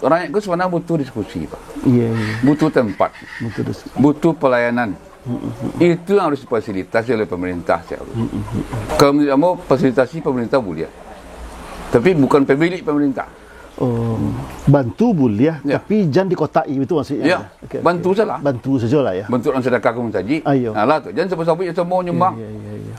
Rakyat itu sebenarnya butuh diskusi, Pak. Iya. Butuh tempat, Betul. butuh pelayanan. Itu yang harus difasilitasi oleh pemerintah. Kalau tidak mau fasilitasi pemerintah boleh, tapi bukan pemilik pemerintah. Oh, bantu boleh, Ya. tapi jangan dikotai, itu maksudnya. Ya, bantu saja lah. Bantu saja lah ya. Bentuk orang sedekah kamu tadi. Ayo. Nah lah tu, jangan siapa-siapa yang semua nyumbang. Iya.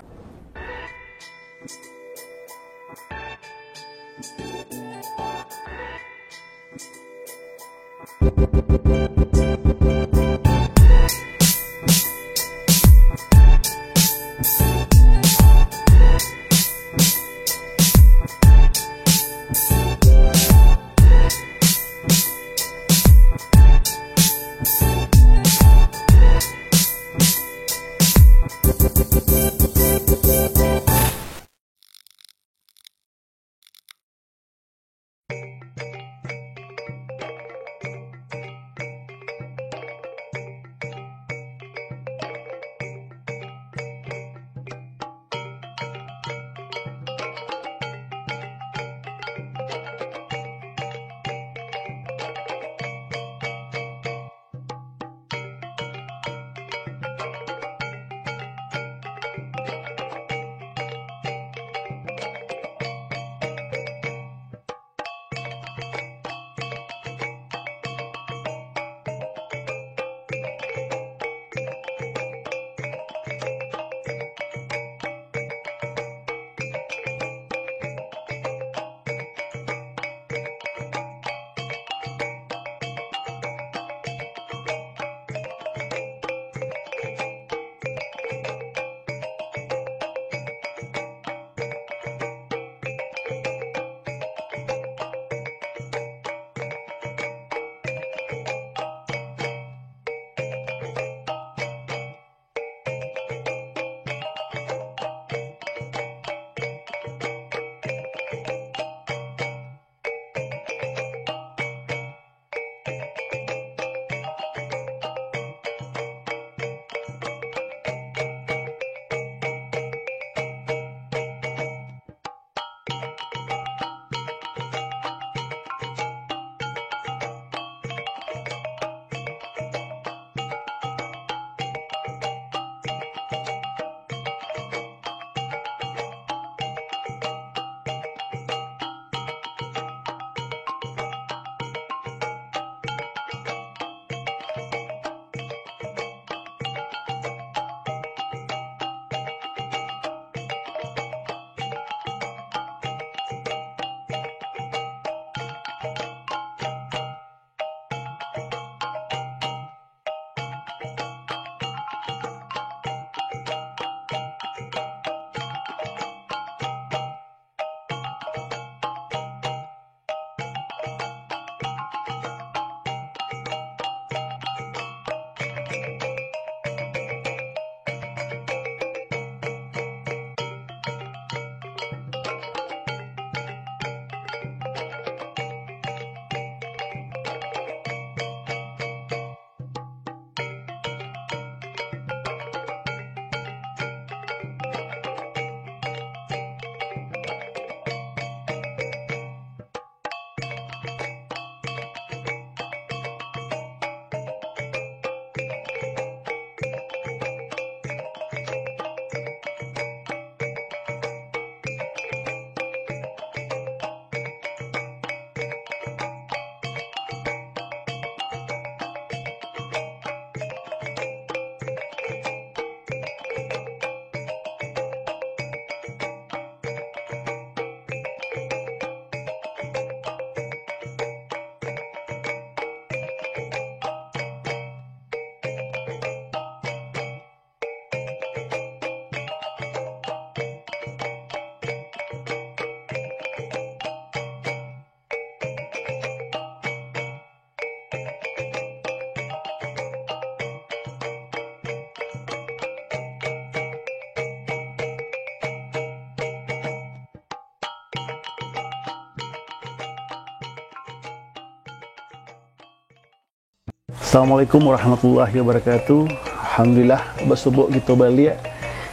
Assalamualaikum warahmatullahi wabarakatuh. Alhamdulillah bersubuk kita balik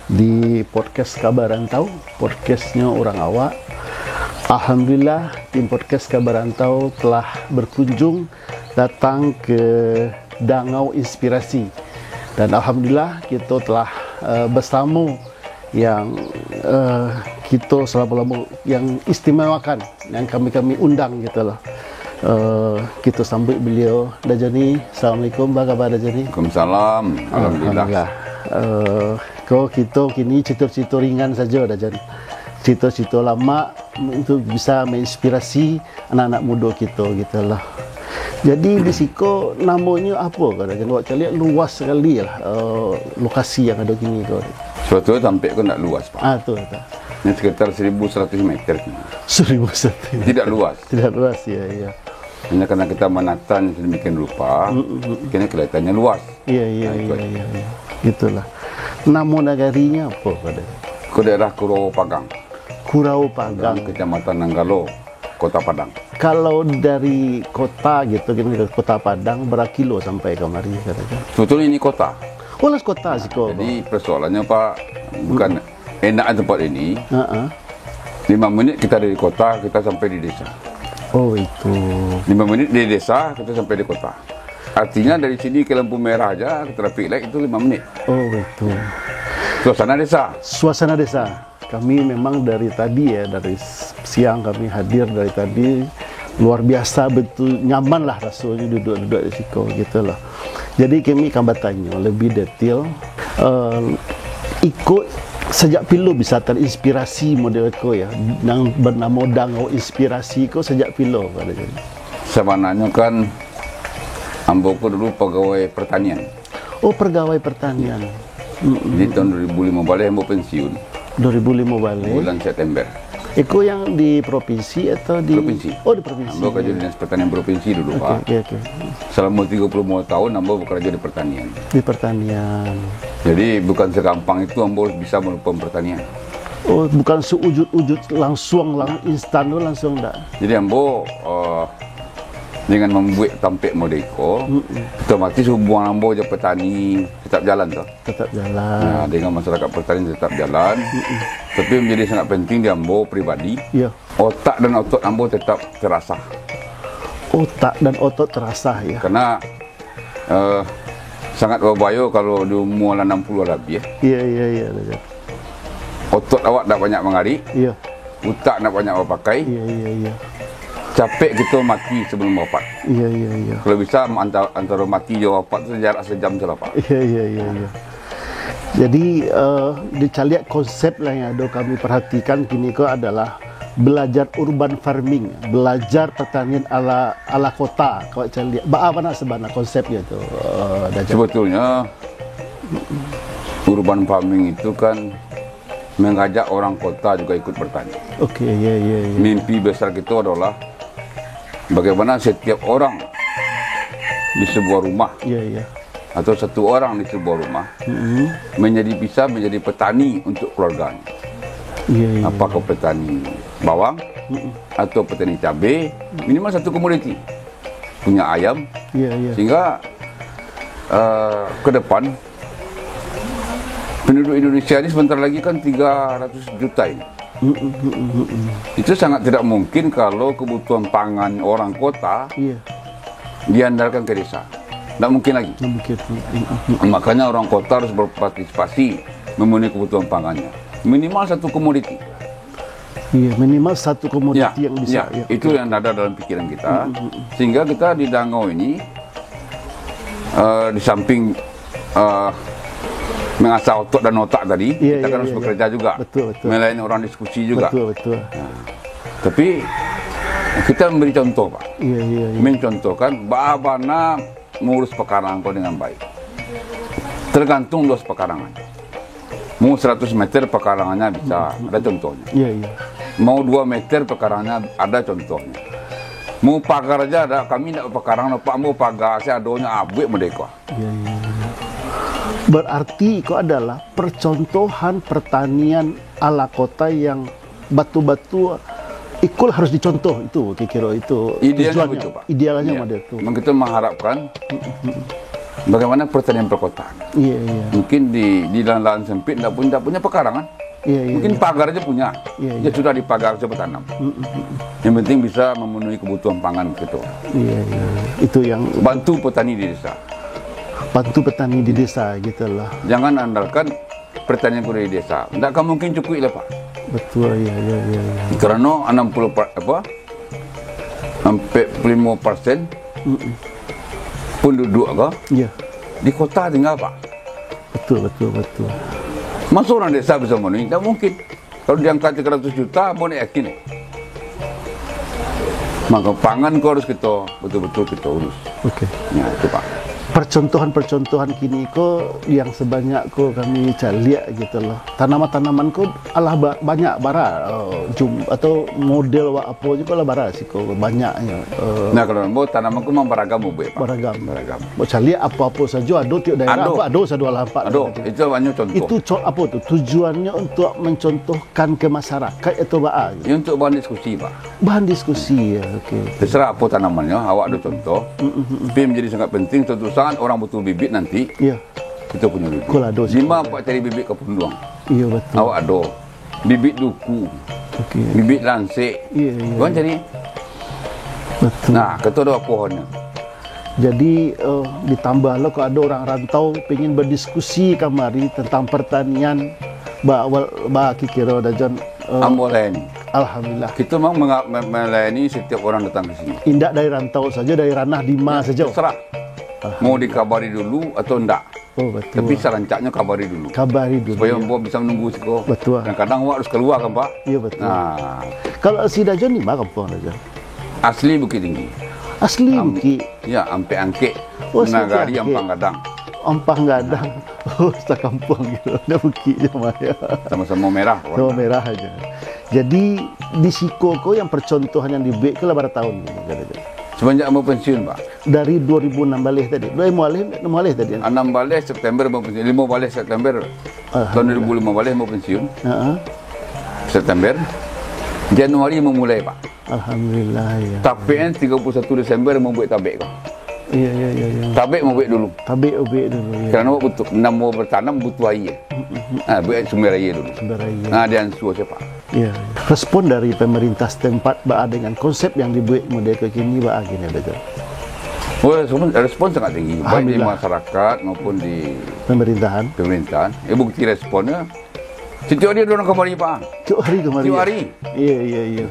di podcast Kabar Rantau, podcastnya orang awak. Alhamdulillah tim podcast Kabar Rantau telah berkunjung datang ke Dangau Inspirasi. Dan alhamdulillah kita telah bersama yang kita selama-lama yang istimewakan, yang kami undang gitu lah. Kita sambut beliau Dajani. Assalamualaikum, apa khabar Dajani? Waalaikumsalam. Alhamdulillah. Kau kita kini cerita-cerita ringan saja Dajani. Cerita-cerita lama untuk bisa menginspirasi anak-anak muda kita gitu lah. Jadi di Siko namanya apa kadang-kadang kalau lihat luas sekali lah lokasi yang ada gini kau. Sebetulnya sampai kau tak luas Pak. Tu. Ini sekitar 1.100 meter. 1.100. Tidak luas. Tidak luas ya. Hanya karena kita menatanya sedemikian rupa, kini kelihatannya luas. Iya. Gitulah. Nama negarinya apa kadang? Ke daerah Kurau Pagang, Kurau Pagang, Kecamatan Nanggalo, Kota Padang. Kalau dari kota gitu, dari kota Padang berapa kilo sampai kemari katanya? Sebetulnya ini kota. Oh, las kota sih kok. Jadi persoalannya Pak, bukan enak tempat ini. 5 menit kita dari kota, kita sampai di desa. Oh itu. 5 menit dari desa, kita sampai di kota. Artinya dari sini ke lampu merah aja, ke traffic light itu 5 menit. Oh itu. Suasana desa. Suasana desa. Kami memang dari tadi ya, dari siang kami hadir dari tadi. Luar biasa, betul nyaman lah rasanya duduk-duduk di situ gitu loh. Jadi kami akan bertanya lebih detail. Ikut sejak pilu bisa terinspirasi model ko ya, yang bernama Dangau Inspirasi ko sejak pilu katanya. Sebenarnya kan ambo ko dulu pegawai pertanian. Oh, pegawai pertanian. Di tahun 2005 balik ambo pensiun. 2005 balik. Bulan September. Eko yang di provinsi atau di Provinsi. Oh, di provinsi. Ambo kerja di Dinas Pertanian Provinsi dulu, Pak. Oke. Selama 35 tahun ambo bekerja di pertanian. Di pertanian. Jadi bukan segampang itu ambo bisa melakukan pertanian. Oh, bukan seujud-ujud langsung instan langsung enggak. Jadi ambo dengan membuat tampek modeko, otomatis hubungan ambo je petani tetap jalan toh. Tetap jalan. Nah, dengan masyarakat petani tetap jalan. Tapi menjadi sangat penting di ambo pribadi. Iya. Otak dan otot ambo tetap terasa. Otak dan otot terasa ya. Karena sangat berbahaya kalau di umur 60 lebih ya. Iya. Otot awak tak banyak mengarik, Iya. otak nak banyak awak pakai. Iya. Capek kita mati sebelum wafat. Iya. Kalau bisa antara mati dan wafat itu jarak sejam saja Pak. Iya. Jadi dicari konsep lah yang ada kami perhatikan kini ko adalah belajar urban farming, belajar pertanian ala kota. Kalau cari apa nak sebenarnya konsepnya itu? Sebetulnya urban farming itu kan mengajak orang kota juga ikut bertani. Oke, iya. Mimpi besar kita adalah bagaimana setiap orang di sebuah rumah Iya. atau satu orang di sebuah rumah bisa menjadi petani untuk keluarganya. Iya. Apakah petani bawang atau petani cabai, minimal satu komoditi. Punya ayam, Iya. sehingga ke depan penduduk Indonesia ini sebentar lagi kan 300 juta ini. Itu sangat tidak mungkin kalau kebutuhan pangan orang kota Iya. diandalkan ke desa. Tidak mungkin lagi. Mungkin. Makanya orang kota harus berpartisipasi memenuhi kebutuhan pangannya. Minimal satu komoditi. Iya, minimal satu komoditi yang bisa. Ya, itu yang ada dalam pikiran kita. Sehingga kita di Dangau ini di samping mengasah otot dan otak tadi, kita kan harus bekerja juga. Betul. Melayani orang diskusi juga. Betul. Tapi kita memberi contoh, Pak. Iya. Mencontohkan bagaimana mengurus pekarangan kau dengan baik. Tergantung luas pekarangan. Mau 100 meter pekarangannya bisa, ada contohnya. Iya. Mau 2 meter pekarangannya ada contohnya. Mau pagar aja ada, kami tidak pekarangan, Pak mau pagar, saya adanya abuik merdeka. Iya. Berarti itu adalah percontohan pertanian ala kota yang batu-batu ikut harus dicontoh itu kira-kira itu Idealnya tujuannya. begitu, Pak. Idealnya Iya. model itu. Memang kita mengharapkan bagaimana pertanian perkotaan. Iya. Mungkin di lahan-lahan sempit tidak punya pekarangan. Iya, iya, Mungkin pagar aja punya. Iya, Dia sudah dipagar coba tanam. Yang penting bisa memenuhi kebutuhan pangan gitu. Iya, iya. Itu yang Bantu petani di desa. bantu petani di desa gitu lah. Jangan andalkan pertanian kuda di desa. Tidak akan mungkin cukup lah Pak. Betul, iya, iya, iya, iya. Karena 65% penduduk Iya, di kota tinggal Pak. betul, betul, betul. Masa orang desa bisa memenuhi? Tidak mungkin. Kalau diangkat 300 juta, mau yakin. Maka pangan kau harus kita betul-betul kita urus. Oke. Ya, itu Pak. Percontohan-percontohan kini ko yang sebanyak ko kami lihat gitu loh. Tanaman-tanaman ko alah banyak bara atau model wa apa juga lah bara sih ko banyaknya. Nah kalau mau tanaman ku memang beragam Pak. Beragam. Beragam. Mau lihat apa-apa saja ada tiap daerah Ado. apa ada satu alah empat. Aduh, itu banyak contoh. Itu apa tuh tujuannya untuk mencontohkan ke masyarakat atau ba gitu. Ini untuk bahan diskusi Pak. Bahan diskusi ya. Oke. Terserah apa tanamannya, awak ada contoh. Tapi menjadi sangat penting suatu saat orang butuh bibit nanti Iya. kita punya bibit. Kul ada sih. Lima Pak cari bibit ke Punduang. Iya betul. Awak ada bibit duku, Oke. bibit lansik. Iya, iya. Tuan cari. Betul. Nah, kita ada pohonnya. Jadi ditambah lo kalau ada orang rantau pengen berdiskusi kamari tentang pertanian ba kikiro dan Ambolen. alhamdulillah Kita memang melayani setiap orang datang ke sini. indak dari rantau saja dari ranah Dima saja. Terserah. Mau dikabari dulu atau enggak. Oh betul. Tapi serancaknya kabari dulu. Kabari dulu. Supaya ya. Mbok bisa menunggu siko. Betul. Kadang-kadang awak harus keluar kan Pak. Iya betul. Nah, Kalau si Dajon di mana kampung Dajon? asli Bukit Tinggi. Asli Bukit Ya, ampe angke. Oh, Nagari sampai Angke. Ampang Gadang. Ampang Gadang. Oh, sekampung gitu. Ada Bukit je Maya. Sama-sama merah. Sama merah aja. Jadi di Sikoko yang percontohan yang dibuat ke berapa tahun ini Dajon? Semenjak mau pensiun Pak. Dari 2006 balik tadi. 2006 tadi. 6 balik September mau pensiun. 5 balik September. Tahun 2005 balik mau pensiun. Heeh. September. Januari memulai Pak. Alhamdulillah ya. Tapian 31 Desember mau buat tabik kau. Iya iya iya iya. Tabik mau buat dulu. Tabik ubik dulu ya. Kerana awak butuh mau bertanam butuh air. Buat sumber air dulu. Sumber air. Dia ansuh siapa? Iya. Respon dari pemerintah setempat dengan konsep yang dibuat model kekini gini betul. Oh, respon sangat tinggi. Baik di Alhamdulillah. masyarakat maupun di Pemerintahan. pemerintahan. Bukti responnya. Setiap hari ada orang kembali Pak. Tiap hari kemarin. Tiap hari. Iya iya iya.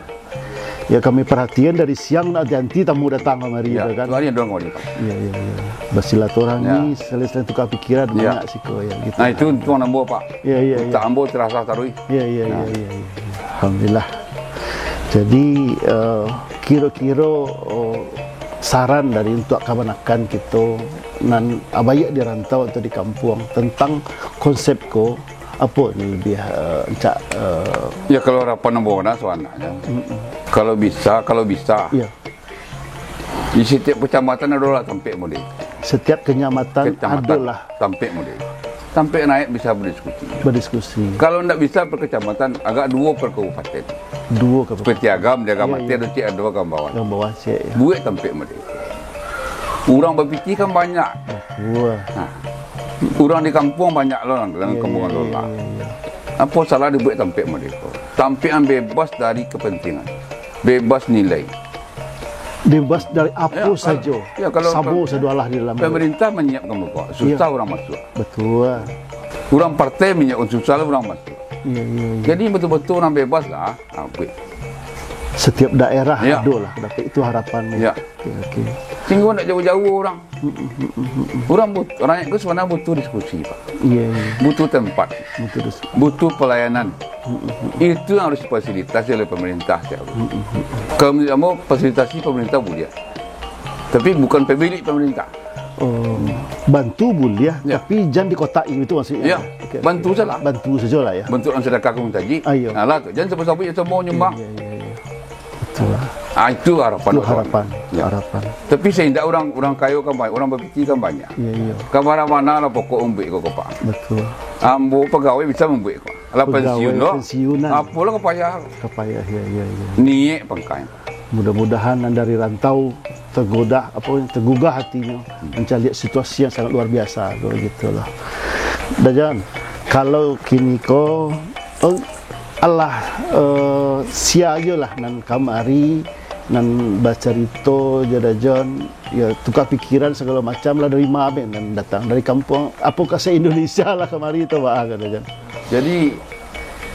Ya kami perhatian dari siang nak ganti tamu datang kemari Ya, kan. tiap hari ada orang kembali Pak. Iya iya iya. Bersilaturahmi, selain tukar pikiran Ya. banyak sih kok ya gitu. Nah itu tuan ambo Pak. Iya iya iya. Tak ambo terasa tarui. Iya iya iya iya. Ya. Alhamdulillah. Jadi kira-kira saran dari untuk kebenakan kita nan abaya di rantau atau di kampung tentang konsep ko apa ni lebih Ya kalau harapan ambo na soalnya. Kalau bisa. ya Di setiap kecamatan adalah tampik model. setiap kenyamatan adalah tampik model. Tampik naik bisa berdiskusi. berdiskusi Kalau tidak bisa per kecamatan, agak 2 per kabupaten. dua ke Seperti Agam, di Agam Ya, Mati, ada cik ada Agam bawah. yang bawah sih ya. Buat tampik model. Orang berpikir kan banyak. Dua. Orang di kampung banyak loh, dalam kampung lola. Apa salah dibuat tampik model? Tampik yang bebas dari kepentingan. Bebas nilai. Bebas dari apa Ya, kalau- saja. ya, kalau- Sabo sedualah di dalam. Pemerintah menyiapkan bapak, susah orang masuk. Betul. Orang partai menyiapkan susah orang masuk. Iya iya iya. Jadi betul-betul orang bebas lah. Setiap daerah Ya. ada lah, tapi itu harapannya. Ya. Oke, oke. Sehingga nak jauh-jauh orang. Orang rakyat itu sebenarnya butuh diskusi Pak. Iya, iya. Butuh tempat. Betul, betul. Butuh pelayanan. Itu yang harus difasilitasi oleh pemerintah. Kalau mau fasilitasi pemerintah boleh. Tapi bukan pemilik pemerintah. Bantu boleh, Ya. tapi jangan dikotai itu maksudnya. Ya, Oke, bantu oke. saja lah. Bantu saja lah ya. Bentuk sedekah kamu tadi. Ayo. Nah lah tu. Jangan siapa-siapa yang semua nyumbang. Iya, iya, iya. Betul. Itu harapan. Itu orang. harapan. Ya. Harapan. Tapi saya tidak orang kaya kan banyak, orang berpikir kan banyak. Iya, iya. Kamar mana lah pokok umbik kau Pak. Betul. Ambo pegawai bisa membuat kau. Alah Pegawai pensiun lo. pensiunan. Apalah kau payah. Kepayah, iya, iya, iya. Niat pangkai. Mudah-mudahan dari rantau tergugah hatinya mencari situasi yang sangat luar biasa, begitulah. Dajan, kalau kini Allah sia lah nan kamari nan baca rito jadajon ya tukar pikiran segala macam lah dari Maben dan datang dari kampung apakah se Indonesia lah kemari itu Pak jadajon. Jadi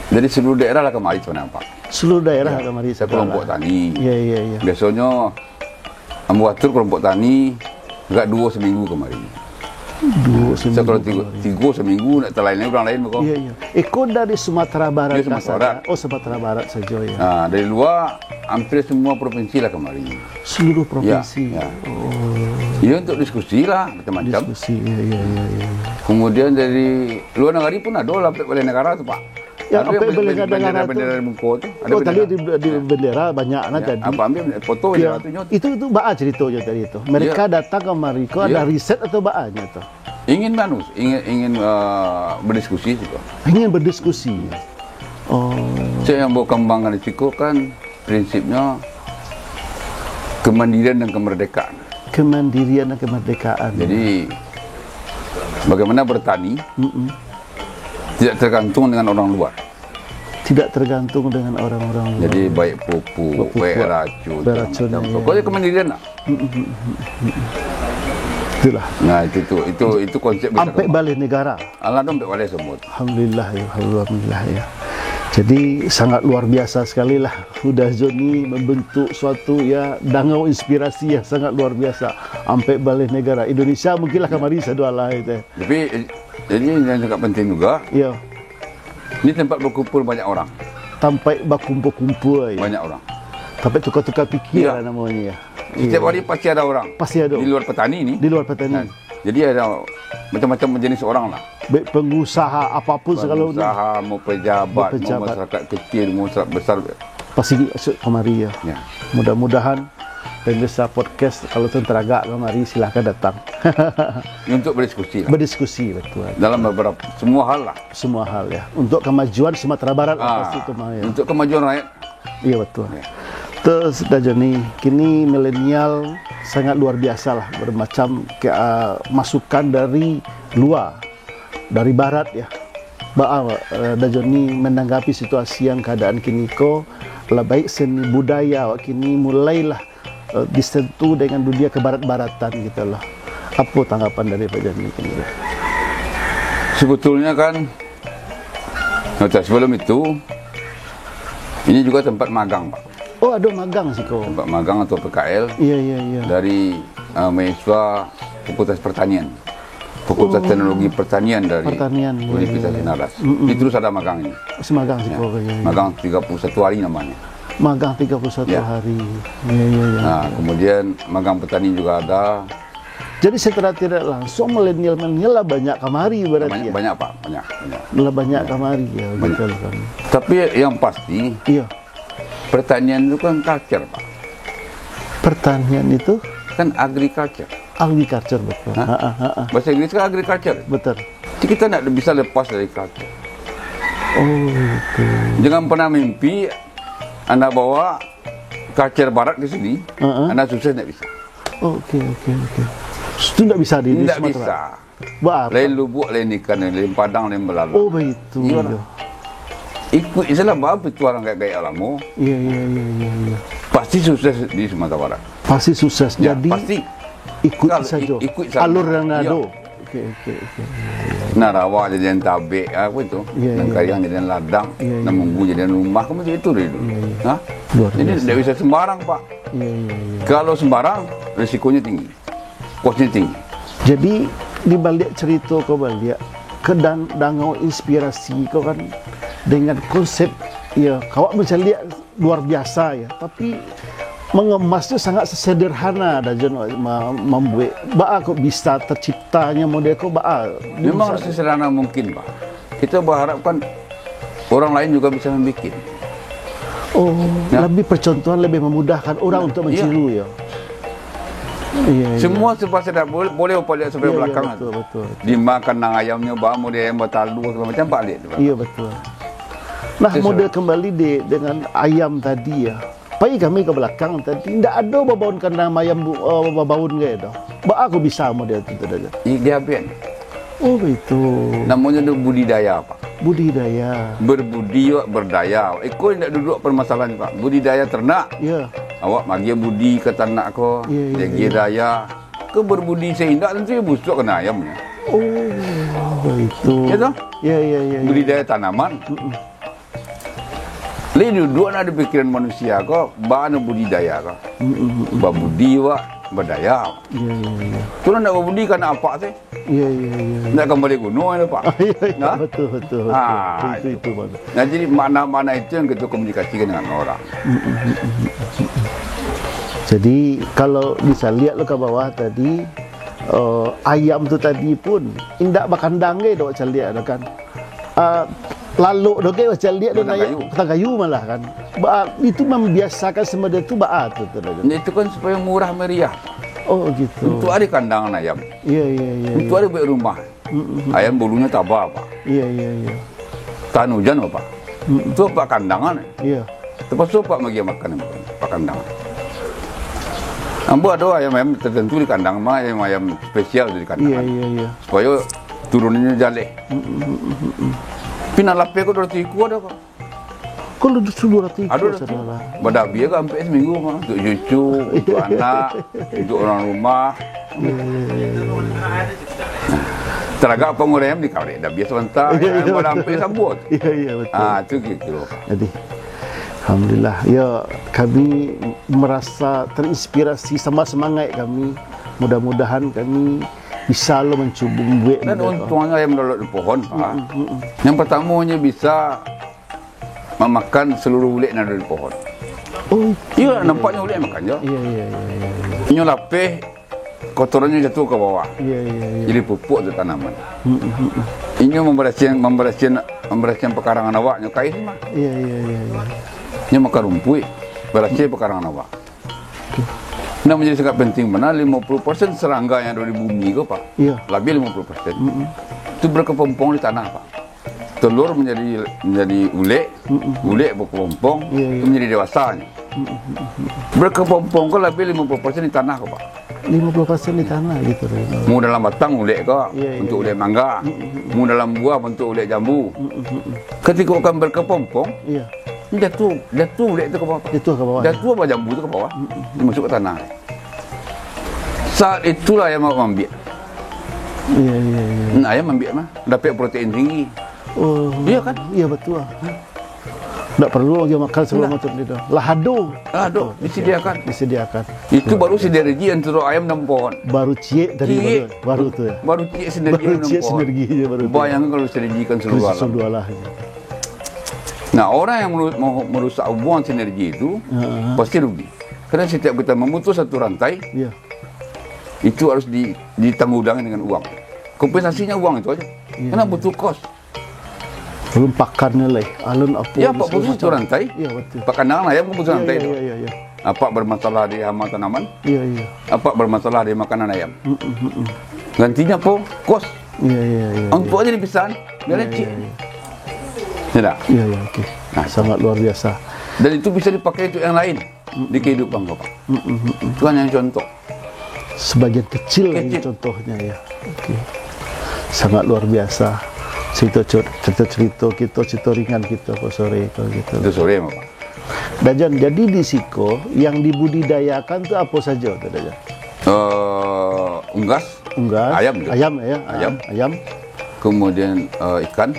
dari seluruh daerah lah kemari tuan Pak. Seluruh daerah kemari Kelompok tani. Iya. Biasanya ambu atur kelompok tani agak 2 seminggu kemarin. 2 seminggu. Kalau 3 seminggu nak terlain orang lain kok. Iya. Eko dari Sumatera Barat. Dari Sumatera Barat. Oh, Sumatera Barat saja ya. Nah, dari luar hampir semua provinsi lah kemarin. Seluruh provinsi. Ya. Oh. Ya untuk diskusi lah macam-macam. Diskusi. Iya. Kemudian dari luar negara pun ada lah balai negara tu Pak. Yang apa balai negara tu? Bendera Mungko tu. Oh, tadi di bendera banyak nak jadi. Apa ambil foto Ya, je tu. itu baa ceritanya tadi itu. Mereka datang ke mari, kok ada riset atau baanya tuh? Ingin berdiskusi juga. Ingin berdiskusi. Oh, Saya yang bawa kembangkan risiko kan prinsipnya kemandirian dan kemerdekaan. kemandirian dan kemerdekaan. Jadi bagaimana bertani tidak tergantung dengan orang luar. Tidak tergantung dengan orang-orang luar. Jadi baik pupuk, baik racun, beracun, macam-macam. ya. Pokoknya kemandirian lah. Itulah. Nah itu konsep besar. Sampai balik negara. Allah dong balik semut. Alhamdulillah ya. Jadi sangat luar biasa sekali lah Huda Joni membentuk suatu ya dangau inspirasi yang sangat luar biasa sampai balik negara Indonesia mungkinlah kemari sedua lah itu. Tapi jadi yang sangat penting juga, Ya, ini tempat berkumpul banyak orang, sampai berkumpul-kumpul ya. banyak orang. Sampai tukar-tukar pikiran Ya. namanya. Setiap hari pasti ada orang. Pasti ada Di luar petani ini. di luar petani. Jadi ada macam-macam jenis orang lah. Baik pengusaha apapun segala macam Usaha, mau pejabat, mau pejabat. masyarakat kecil, mau masyarakat besar. pasti masuk kemari ya. Ya. Mudah-mudahan pemirsa podcast kalau teragak kemari silahkan datang. Untuk berdiskusi lah. Berdiskusi betul. Dalam beberapa semua hal lah. Semua hal ya. Untuk kemajuan Sumatera Barat lah pasti itu mah ya. Untuk kemajuan rakyat. Iya betul. Ya. Terus Dajoni, kini milenial sangat luar biasa lah bermacam masukan dari luar, dari barat ya. Dajoni menanggapi situasi yang keadaan kini ko, lah baik seni budaya kini mulailah disentuh dengan dunia kebarat-baratan gitu loh. Apa tanggapan dari Pak Joni kini? Sebetulnya kan, sebelum itu, ini juga tempat magang Pak. Oh ada magang sih kok. Tempat magang atau PKL Iya. dari mahasiswa Fakultas Pertanian. Fakultas Teknologi Pertanian dari Pertanian, Universitas Sinaras. Ini terus ada magang ini. Semagang sih kok. Ya. Magang 31 hari namanya. Magang 31 Ya. hari. Iya. Nah, kemudian magang petani juga ada. Jadi secara tidak langsung milenial lah banyak kamari berarti ya. Banyak Pak, banyak. Lah banyak kamari ya betul kan. Tapi yang pasti Iya. pertanian itu kan culture Pak. Pertanian itu Kan agriculture. agriculture betul. Bahasa Inggris kan agriculture. Betul. Jadi kita tidak bisa lepas dari culture. Oh itu. Jangan pernah mimpi Anda bawa culture barat ke sini, Anda sukses tidak bisa. Oke. Itu tidak bisa di Tidak Sumatera. bisa. Bah, Lain lubuk, lain ikan, lain padang, lain belalang. oh begitu. Iya. Ikut Islam apa itu orang kayak alamu, Iya. pasti sukses di Sumatera Barat. Pasti sukses. Ya, Jadi pasti. ikut Kalau saja. ikut saja. Alur yang Iya. ada. Oke. Narawa jadian tabe, apa itu? Iya, Dan iya. kariang jadian ladang, Iya, dan munggu jadian rumah, kamu itu dulu. Hah? Luar Jadi biasa. tidak bisa sembarang Pak. Iya. Kalau sembarang, risikonya tinggi, kosnya tinggi. Jadi di balik cerita kau balik ke dangau inspirasi kau kan dengan konsep ya kau mencari luar biasa ya, tapi mengemasnya sangat sederhana dan membuat kok bisa terciptanya model kau Memang sesederhana mungkin Pak. Kita berharapkan orang lain juga bisa membuat. Oh, Ya. lebih percontohan lebih memudahkan orang untuk meniru ya. Iya. Semua serba sedap boleh upaya sampai Iya, belakang. betul. Dimakan nang ayamnya, bawa dia yang bertalu segala macam Pak lihat. Iya betul. Nah, Sesuai. model kembali dengan ayam tadi ya. Pai kami ke belakang tadi tidak ada babaun kandang ayam babaun gak ada. Aku bisa model itu tadi. Dia biar. Oh itu Namanya itu budidaya Pak. Budidaya. Berbudi, berdaya. Iko tidak duduk permasalahan Pak. Budidaya ternak. Ya. Awak bagi budi ke ternak ko, jaga daya. Ke berbudi sehingga tentu busuk kena ayamnya. Oh, itu. Ya toh? Ya. Budidaya tanaman. Lain duduk ada pikiran manusia ko, bana budidaya ko. Budi wa berdaya. Ya. Tu nak berbudi karena apa sih? Ya. Nak kembali gunung ada Pak. Ya. Betul. Itu maksud. Nah, jadi mana-mana itu yang kita komunikasikan dengan orang. Jadi kalau bisa lihat lo ke bawah tadi, ayam tu tadi pun indak bakandang ke dok lihat kan. Lalu dok macam lihat dok petang kayu malah kan. Itu membiasakan semua itu tu. Itu kan supaya murah meriah. Oh gitu. Untuk ada kandangan ayam. Iya. Untuk ada buat rumah. Ayam bulunya tabah Pak. Iya. Tahan hujan Pak. Itu Pak kandangan. Iya. Terpaksa Pak bagi makan Pak kandangan. Ambo ada ayam tertentu di kandang mah, ayam spesial di kandang. Iya. Supaya turunnya jale. Pina lape ko dorti ku ada kok. Kalau sudah rati Ada saudara. Badak biar kan sampai seminggu mah untuk cucu, untuk anak, untuk orang rumah. Teraga pengurang di kau dah biasa sebentar. Ayam pada sampai sambut. Iya betul. Itu gitu. Jadi alhamdulillah ya kami merasa terinspirasi sama semangat kami. Mudah-mudahan kami bisa lo mencuba membuat. Dan untungnya ayam dolok di pohon Pak. Yang pertamanya bisa memakan seluruh ulet yang ada di pohon. Oh iya, nampaknya ulet makan je. Iya. Ini lapeh kotorannya jatuh ke bawah. Iya. Jadi pupuk untuk tanaman. Ini membersihkan pekarangan awaknya kain mah. Iya. Ini makan rumput, bersih pekarangan awak. Nah, menjadi sangat penting mana 50% serangga yang ada di bumi ke Pak. Iya. Lebih 50%. Itu berkepompong di tanah Pak. Telur menjadi ulet, ulet berkepompong, itu menjadi dewasanya. Berkepompong ke lebih 50% di tanah ke Pak. 50% di tanah gitu. Mu dalam batang ulet ke, Iya. untuk ulet mangga. Mu dalam buah untuk ulet jambu. Ketika akan berkepompong, Iya. jatuh ulet itu ke bawah. Itu ke bawah. Jatuh apa jambu itu ke bawah, masuk ke tanah. Saat itulah ayam mau ambil. Iya. Ayam ambil mah, dapat protein tinggi. Oh. Iya kan? Iya betul. Tak perlu lagi makan sebelum macam itu. Lahado. Disediakan. Itu baru sinergi antara ayam dan pohon. Baru cie dari baru tu ya. Baru cie sinergi dengan pohon. Sinerginya baru. Bayangkan kalau sinergikan seluruh alam. lah. Nah, orang yang mau merusak hubungan sinergi itu pasti rugi. Karena setiap kita memutus satu rantai, itu harus ditanggungjawabkan dengan uang. Kompensasinya uang itu aja. Karena butuh kos. Belum pakarnya lah. Alun apa? Ya, Pak putus satu rantai. Iya betul. Pak kandangan ayam putus rantai itu. Iya. Apa bermasalah di hama tanaman? Iya. Apa bermasalah di makanan ayam? Gantinya po kos. Iya. Untuk aja dipisahan. Biar leceh. Tidak. Iya, okey. Nah, sangat luar biasa. Dan itu bisa dipakai untuk yang lain di kehidupan Bapak. Itu kan yang contoh. Sebagian kecil lagi contohnya ya. Okey. Sangat luar biasa. Cerita ringan kita Pak sore kalau gitu. Itu sore Bapak. Dajan, jadi di Siko yang dibudidayakan itu apa saja Dajan? Unggas. Ayam. Ayam. Kemudian ikan.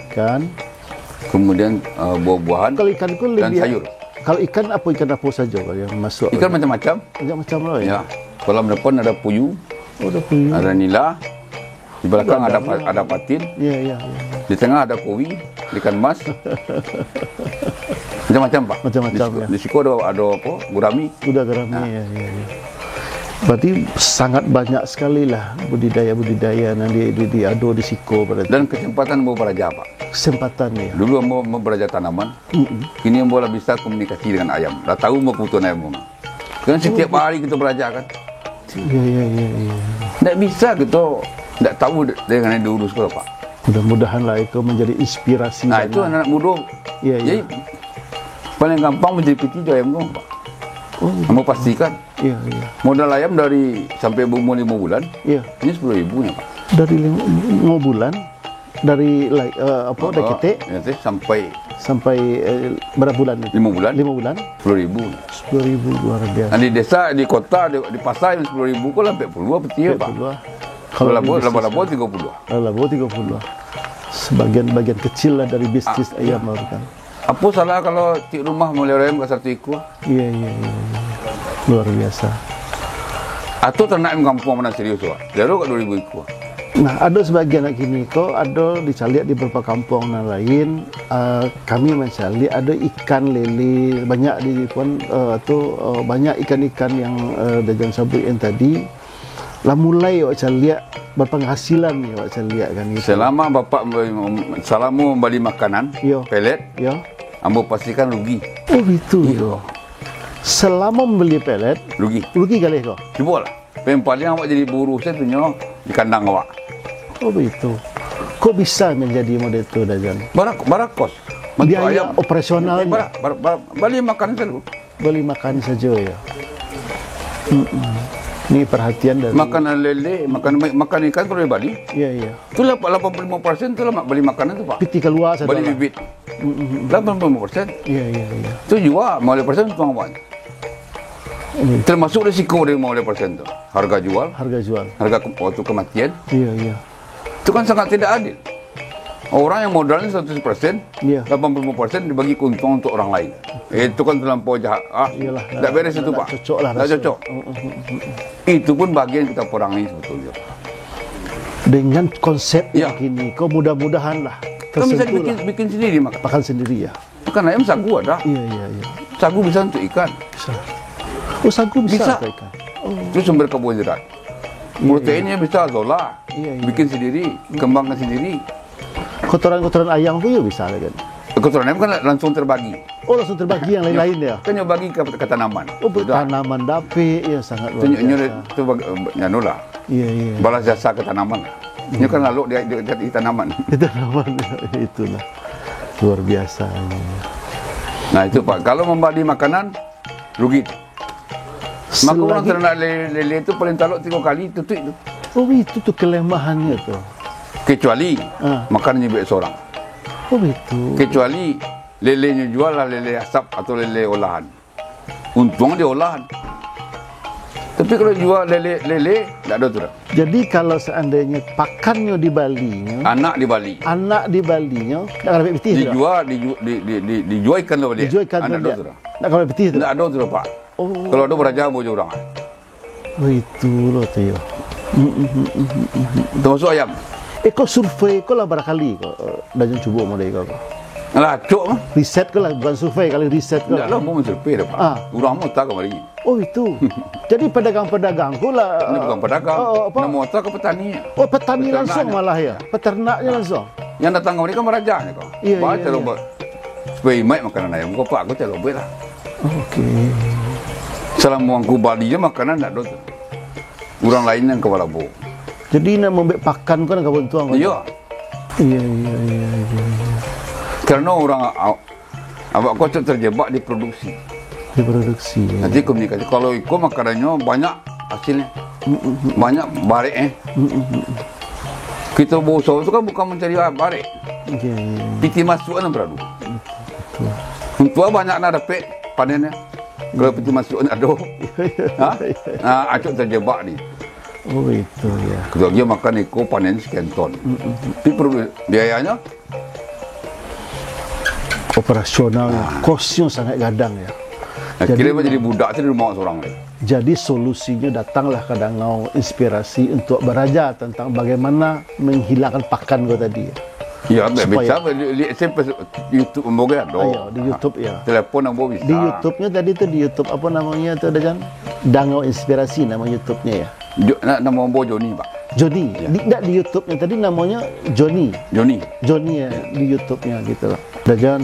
Kemudian buah-buahan. Kalau ikan itu dan lebih sayur. Kalau ikan apa saja yang masuk? Ikan macam-macam. Macam lah ya. Ya. Kolam depan ada puyuh. Ada puyuh. Ada nila. Di belakang ada patin. Iya. Di tengah ada koi, ikan mas. Macam-macam Pak. Macam-macam ya. Di situ ada apa? Gurami. Udah gurami ya. Berarti sangat banyak sekali lah budidaya yang diado di Siko berarti. Dan kesempatan mau belajar Pak. Kesempatan ya. Dulu mau belajar tanaman. Kini mau bisa komunikasi dengan ayam. Dah tahu mau kebutuhan ayam. Kan setiap hari kita belajar kan. Iya. Tak bisa kita tak tahu dengan yang diurus ke Pak. Mudah-mudahan lah itu menjadi inspirasi. Nah itu anak muda. Iya. Jadi paling gampang menjadi PT ayam Pak. Mau pastikan. Iya. Modal ayam dari sampai umur 5 bulan. Iya. Ini 10.000 Pak. Dari 5 bulan dari dari KT nanti sampai berapa bulan itu? 5 bulan 5 bulan 10.000. 10.000 luar biasa. Di desa, di kota, di pasar yang 10.000 kok sampai 10 peti ya, Pak. Kalau labo 30. Labo 30. Sebagian kecil lah dari bisnis ayam kan. Apa salah kalau di rumah mulai ayam ke 1 ekor? Iya. Luar biasa. Atau ternak ayam kampung mana serius, Pak? Jauh ke 2.000 ekor. Nah, ada sebagian lagi ni kok ada dicari di beberapa kampung lain. Kami mencari ada ikan lele banyak di pun banyak ikan-ikan yang dajan sabuin tadi. Lah mulai awak cari berpenghasilan ni awak cari kan itu. Selama bapak salamu membeli makanan, pelet, ambo pastikan rugi. Oh itu. Selama membeli pelet, rugi kali kau. Cuba lah. Yang paling awak jadi buruh saya punya di kandang awak. Oh begitu. Kok bisa menjadi model itu Dajan? Barak kos. Biaya operasionalnya. Beli makan saja. Beli makan saja ya. Ini perhatian dari makanan lele, makan ikan kalau di Bali. Iya. Itulah 85% itulah beli makanan itu, Pak. Piti keluar saja. Beli bibit. 85%. Iya. Itu juga 15% tuang awak. Termasuk risiko dari 15% itu. Harga jual, harga waktu kematian. Iya. Itu kan sangat tidak adil. Orang yang modalnya 100%, 85% dibagi keuntungan untuk orang lain. Itu kan terlampau jahat. Tak beres itu, Pak. Tak cocok. Itu pun bagian kita perangi sebetulnya. Dengan konsep yang kini, kau mudah-mudahan lah. Kan bisa bikin sendiri makan sendiri ya. Makan ayam sagu ada. Iya. Sagu bisa untuk ikan. Bisa. Oh, sagu bisa untuk ikan. Itu sumber karbohidrat. Proteinnya bisa zola. Bikin sendiri, kembangkan sendiri. Kotoran ayam pun bisa kan? Kotoran ayam kan langsung terbagi. Oh, langsung terbagi yang lain-lain ya? Kan yang bagi ke tanaman. Oh, tanaman dapik ya sangat luar biasa. Itu lah. Iya. Balas jasa ke tanaman. Ini kan lalu di tanaman. Di tanaman itulah luar biasa. Nah itu Pak, kalau membeli makanan rugi. Maka orang ternak lele itu paling taluk 3 kali tutup itu. Oh itu tuh kelemahannya tuh. Kecuali makanannya biar seorang. Oh itu. Kecuali lelenya jual lah lele asap atau lele olahan. Untung dia olahan. Tapi kalau jual lele tak ada tu dah. Jadi kalau seandainya pakannya di Bali, anak di Bali nya nak kalau betis dijual ikan lah dia. Dijual ikan dia. Nak kalau betis tu. Tak ada tu dah, Pak. Oh. Kalau ada beraja boleh orang. Oh itu loh tu ya. Termasuk ayam. Kau survei kau lah barangkali kau dah jangan cuba model kau. Lah cok mah. Riset kau lah bukan survei kali riset kau. Tak lah mau survei dah, Pak. Orang mau tak kembali. Oh itu. Jadi pedagang-pedagang kau lah. Ini bukan pedagang. Nama otak ke petani. Oh petani langsung malah ya. Peternaknya langsung. Yang datang ke mereka merajanya kau. Iya. Coba supaya imat makanan ayam kau Pak. Kau coba lah. Okey. Selama aku Bali je makanan tak ada tu. Orang lain yang kepala bo. Jadi nak membek pakan kan kau tuang. Iya. Karena orang awak kau terjebak di produksi. Nanti komunikasi. Kalau ikut makanannya banyak hasilnya. Banyak barek Kita berusaha itu kan bukan mencari barek. Piti masuk kan beradu. Untuk banyak nak dapat panennya. Kalau piti masuk nak ada. Acuk terjebak ni. Oh itu ya. Kalau dia makan iko panen sekian ton. Tapi biayanya operasional, kosnya sangat gadang ya. Jadi budak tu di rumah seorang ni. Jadi solusinya datanglah ke Dangau inspirasi untuk beraja tentang bagaimana menghilangkan pakan kau tadi. Ya, bisa lihat YouTube mungkin ada. Di YouTube ya. Telepon ambo bisa. Di YouTube-nya tadi tu di YouTube apa namanya tu Dajan? Dangau Inspirasi nama YouTube-nya ya. Nama ambo Joni, Pak. Joni. Tidak di YouTube-nya tadi namanya Joni ya di YouTube-nya gitu lah. Dajan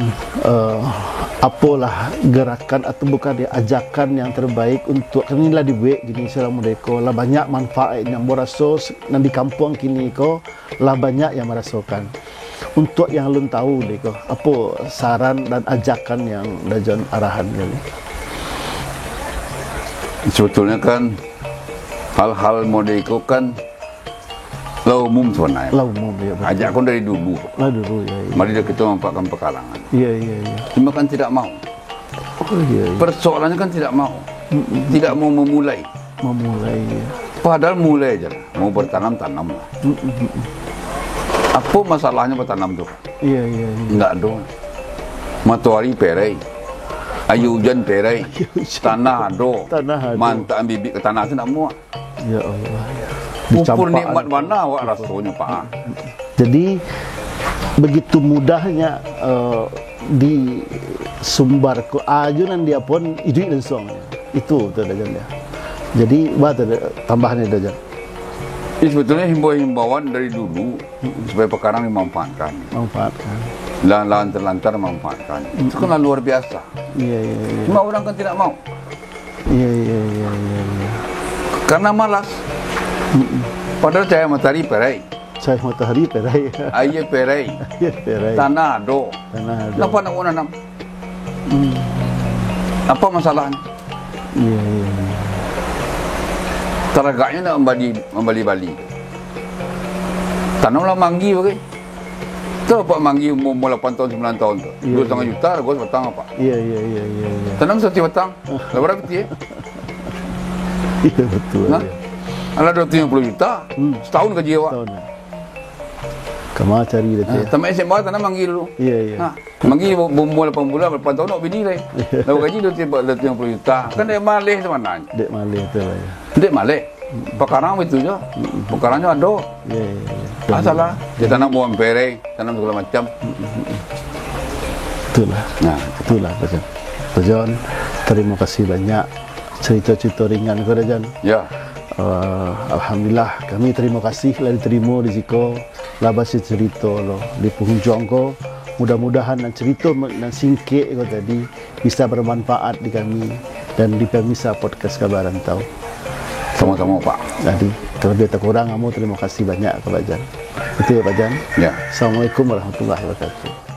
apalah gerakan atau bukan dia ajakan yang terbaik untuk inilah dibuat gini selama deko lah banyak manfaat yang merasos dan di kampung kini ko lah banyak yang merasakan. Untuk yang belum tahu deko apa saran dan ajakan yang Dajan arahan kali. Sebetulnya kan hal-hal modeko kan Lau umum sebenarnya. Lau umum ya. Betul. Ajak kau dari dulu. Lah dulu ya. Iya. Mari kita manfaatkan pekarangan. Iya iya iya. Cuma kan tidak mau. Oh iya. Iya. Persoalannya kan tidak mau. Tidak mau memulai. Memulai. Ya. Padahal mulai aja lah. Mau bertanam, tanam lah. Apa masalahnya bertanam tu? Iya iya iya. Enggak ada. Matahari perai. Ayu hujan perai. Tanah ada. Tanah ada. Mantak bibit ke tanah tu nak muak. Ya Allah. Ya. Pupur Dicampak. nikmat mana awak rasanya Pak? Jadi begitu mudahnya disumbar ke ajunan dia pun hidup dan suang. Itu tu Dajan dia. Jadi buat tambahannya Dajan. Ini sebetulnya himbauan dari dulu supaya pekarang dimanfaatkan. Manfaatkan. Lahan-lahan terlantar memanfaatkan. Itu kan luar biasa. Iya iya iya. Cuma orang kan tidak mau. Iya iya iya iya. Ya. Karena malas. Padahal cahaya matahari perai. Saya matahari perai. Air perai. Iya perai. Tanah ada. Tanah ada. Kenapa nak menanam? Apa masalahnya? Iya iya iya. Teragaknya nak membali-bali. Tanamlah manggi bagi. Tahu Pak manggi umur 8 tahun 9 tahun tu. 2,5 juta harga sebatang apa? Iya iya iya iya. Iya. Tanam satu batang. Berapa peti? Iya betul. Nah, ada 250 juta. Setahun gaji awak. Tahun. Kamu cari dia. Tamat SMA tanam manggi dulu. Iya iya. Ha, manggi umur 8 bulan, 8 tahun nak bini lah. Dah gaji 250 juta. Kan dia malih sebenarnya. Dek malih tu lah ya. Dia malih. Pekarang itu je. Pekarangnya ada. Iya iya iya. Masalah. Dia tanam buah pereng, tanam segala macam. Itulah. Nah, Itulah Dajan. Dajan, terima kasih banyak cerita-cerita ringan kepada Dajan. ya. Alhamdulillah kami terima kasih lah diterima di Ziko lah bahasa cerita lo di penghujung ko, mudah-mudahan dan cerita dan singkit ko tadi bisa bermanfaat di kami dan di Pemisa Podcast Kabaran Tahu. Sama-sama Pak. Jadi terlebih tak kurang kamu terima kasih banyak kepada Jan. Itu ya Pak Jan. Ya. Assalamualaikum warahmatullahi wabarakatuh.